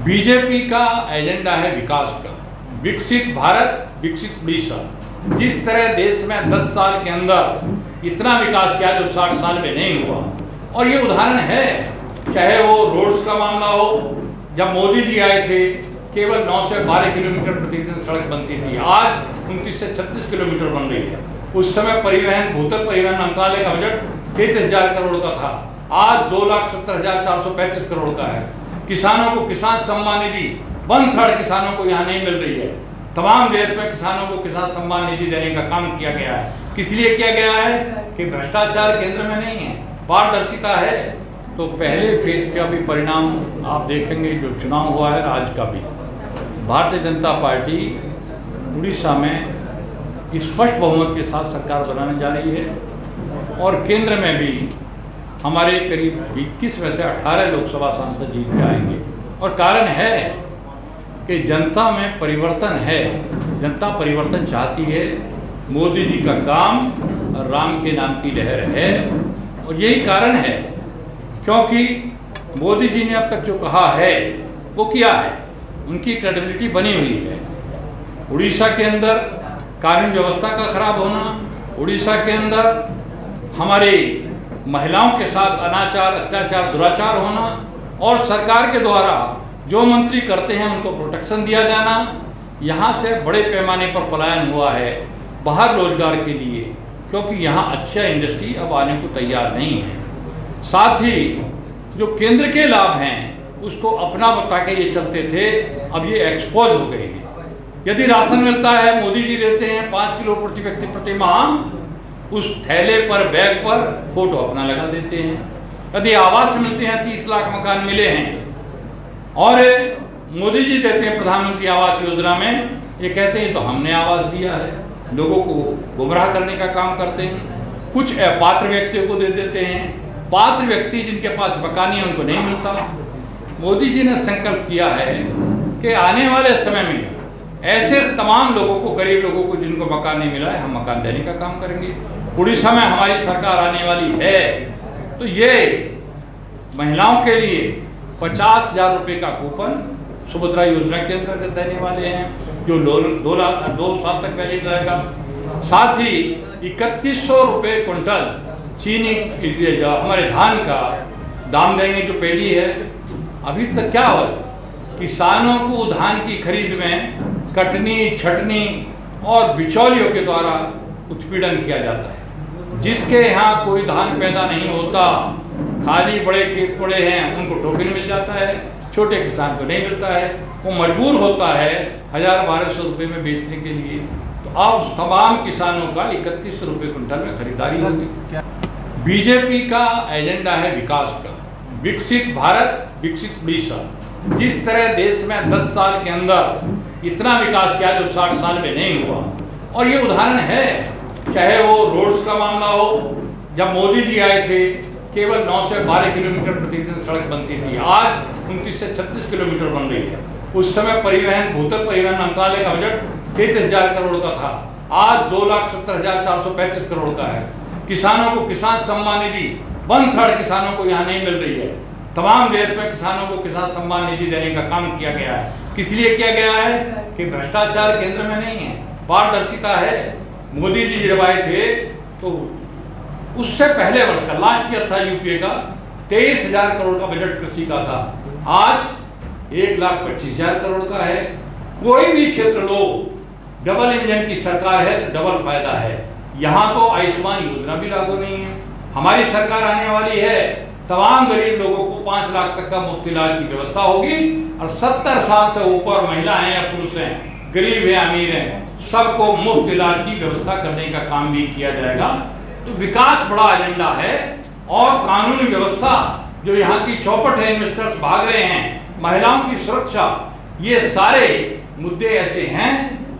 BJP का agenda है विकास का, विकसित भारत विकसित उड़ीसा। जिस तरह देश में 10 साल के अंदर इतना विकास किया जो 60 साल में नहीं हुआ, और ये उदाहरण है, चाहे वो रोड्स का मामला हो, जब मोदी जी आए थे केवल 9 से 12 किलोमीटर प्रतिदिन सड़क बनती थी, आज 29 से 36 किलोमीटर बन रही है। उस समय भूतल परिवहन मंत्रालय का बजट 33,000 करोड़ का था, आज 2,70,435 करोड़ का है। किसानों को किसान सम्मान निधि 1/3 किसानों को यहाँ नहीं मिल रही है। तमाम देश में किसानों को किसान सम्मान निधि देने का काम किया गया है। किस लिए किया गया है कि भ्रष्टाचार केंद्र में नहीं है, पारदर्शिता है। तो पहले फेज का भी परिणाम आप देखेंगे, जो चुनाव हुआ है आज का भी, भारतीय जनता पार्टी उड़ीसा में स्पष्ट बहुमत के साथ सरकार बनाने जा रही है, और केंद्र में भी हमारे करीब 21 में से 18 लोकसभा सांसद जीत के आएंगे। और कारण है कि जनता में परिवर्तन है, जनता परिवर्तन चाहती है। मोदी जी का काम राम के नाम की लहर है, और यही कारण है क्योंकि मोदी जी ने अब तक जो कहा है वो किया है, उनकी क्रेडिबिलिटी बनी हुई है। उड़ीसा के अंदर कानून व्यवस्था का खराब होना, उड़ीसा के अंदर हमारे महिलाओं के साथ अनाचार, अत्याचार, दुराचार होना, और सरकार के द्वारा जो मंत्री करते हैं उनको प्रोटेक्शन दिया जाना, यहाँ से बड़े पैमाने पर पलायन हुआ है बाहर रोजगार के लिए, क्योंकि यहाँ अच्छा इंडस्ट्री अब आने को तैयार नहीं है। साथ ही जो केंद्र के लाभ हैं उसको अपना बता के ये चलते थे, अब ये एक्सपोज हो गए हैं। यदि राशन मिलता है, मोदी जी देते हैं 5 किलो प्रति व्यक्ति प्रति माह, उस थैले पर, बैग पर फोटो अपना लगा देते हैं। यदि आवास मिलते हैं, 30 लाख मकान मिले हैं, और मोदी जी देते हैं प्रधानमंत्री आवास योजना में, ये कहते हैं तो हमने आवास दिया है, लोगों को गुमराह करने का काम करते हैं। कुछ अपात्र व्यक्तियों को दे देते हैं, पात्र व्यक्ति जिनके पास मकान है उनको नहीं मिलता। मोदी जी ने संकल्प किया है कि आने वाले समय में ऐसे तमाम लोगों को, गरीब लोगों को जिनको मकान नहीं मिला है, हम मकान देने का काम करेंगे। उड़ीसा में हमारी सरकार आने वाली है, तो ये महिलाओं के लिए 50,000 रुपये का कूपन सुभद्रा योजना के अंतर्गत देने वाले हैं, जो 2 साल तक वैलिड रहेगा। साथ ही 3100 रुपये क्विंटल चीनी, हमारे धान का दाम देंगे, जो पेडी है। अभी तक क्या हो, किसानों को धान की खरीद में कटनी, छटनी और बिचौलियों के द्वारा उत्पीड़न किया जाता है। जिसके यहाँ कोई धान पैदा नहीं होता, खाली बड़े खेत पड़े हैं, उनको टोकन मिल जाता है, छोटे किसान को नहीं मिलता है, वो मजबूर होता है 1,000-1,200 रुपये में बेचने के लिए। तो अब तमाम किसानों का 3100 रुपये क्विंटल में खरीदारी होगी। बीजेपी का एजेंडा है विकास का, विकसित भारत विकसित उड़ीसा। जिस तरह देश में 10 साल के अंदर इतना विकास किया जो 60 साल में नहीं हुआ, और ये उदाहरण है, चाहे वो रोड्स का मामला हो, जब मोदी जी आए थे केवल 9 से 12 किलोमीटर प्रतिदिन सड़क बनती थी, आज 29 से 36 किलोमीटर बन रही है। उस समय भूतल परिवहन मंत्रालय का बजट 33,000 करोड़ का था, आज 2,70,435 करोड़ का है। किसानों को किसान सम्मान निधि 1/3 किसानों को यहाँ नहीं मिल रही है। तमाम देश में किसानों को किसान सम्मान निधि देने का काम किया गया है। किस लिए किया गया है कि भ्रष्टाचार केंद्र में नहीं है, पारदर्शिता है। मोदी जी जब आए थे तो उससे पहले वर्ष का लास्ट ईयर था यूपीए का, 23,000 करोड़ का बजट कृषि का था, आज 1,25,000 करोड़ का है। कोई भी क्षेत्र लो, डबल इंजन की सरकार है तो डबल फायदा है। यहाँ तो आयुष्मान योजना भी लागू नहीं है। हमारी सरकार आने वाली है, तमाम गरीब लोगों को 5 लाख तक का मुफ्त इलाज की व्यवस्था होगी, और 70 साल से ऊपर महिला हैं या पुरुष हैं, गरीब हैं अमीर हैं, सबको मुफ्त इलाज की व्यवस्था करने का काम भी किया जाएगा। तो विकास बड़ा एजेंडा है, और कानूनी व्यवस्था जो यहाँ की चौपट है, इन्वेस्टर्स भाग रहे हैं, महिलाओं की सुरक्षा, ये सारे मुद्दे ऐसे हैं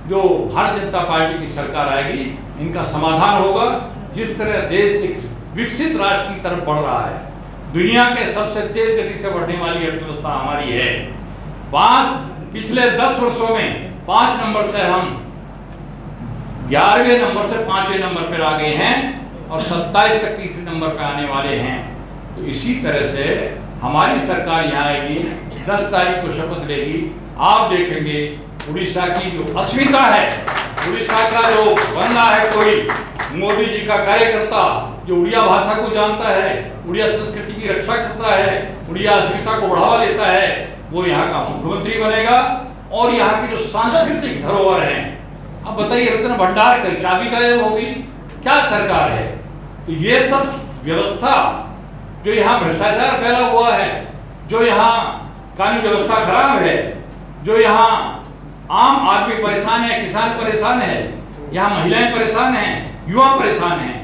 जो भारतीय जनता पार्टी की सरकार आएगी इनका समाधान होगा। जिस तरह देश एक विकसित राष्ट्र की तरफ बढ़ रहा है, दुनिया के सबसे तेज गति से बढ़ने वाली अर्थव्यवस्था हमारी है। पिछले 10 वर्षों में 5 नंबर से हम 11वें नंबर से 5वें नंबर पर आ गए हैं, और 27 तक तीसरे नंबर पर आने वाले हैं। तो इसी तरह से हमारी सरकार यहाँ आएगी, 10 तारीख को शपथ लेगी, आप देखेंगे उड़ीसा की जो अस्मिता है, उड़ीसा का जो बंदा है कोई मोदी जी का कार्यकर्ता जो उड़िया भाषा को जानता है, उड़िया संस्कृति की रक्षा करता है, उड़िया अस्मिता को बढ़ावा देता है, वो यहाँ का मुख्यमंत्री बनेगा। और यहाँ की जो सांस्कृतिक धरोहर है, अब बताइए रत्न भंडार कर चाबी गायब होगी, क्या सरकार है? तो ये सब व्यवस्था जो यहाँ भ्रष्टाचार फैला हुआ है, जो यहाँ कानून व्यवस्था खराब है, जो यहाँ आम आदमी परेशान है, किसान परेशान है, यहाँ महिलाएं परेशान हैं, युवा परेशान हैं।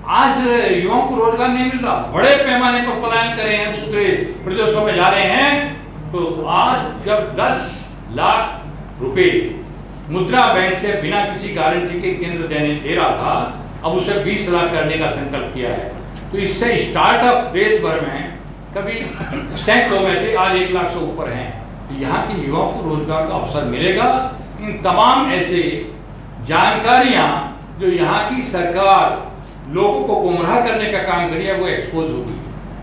आज युवाओं को रोजगार नहीं मिल रहा, बड़े पैमाने पर पलायन कर रहे हैं, दूसरे प्रदेशों में जा रहे हैं। तो आज जब 10 लाख रुपए मुद्रा बैंक से बिना किसी गारंटी के केंद्र दे रहा था, अब उसे 20 लाख करने का संकल्प किया है। तो इससे स्टार्टअप देश भर में कभी सैकड़ों में थे, आज 1 लाख से ऊपर हैं। यहाँ के युवाओं को रोजगार का अवसर मिलेगा। इन तमाम ऐसे जानकारियाँ जो यहाँ की सरकार लोगों को गुमराह करने का काम करी है, वो एक्सपोज होगी।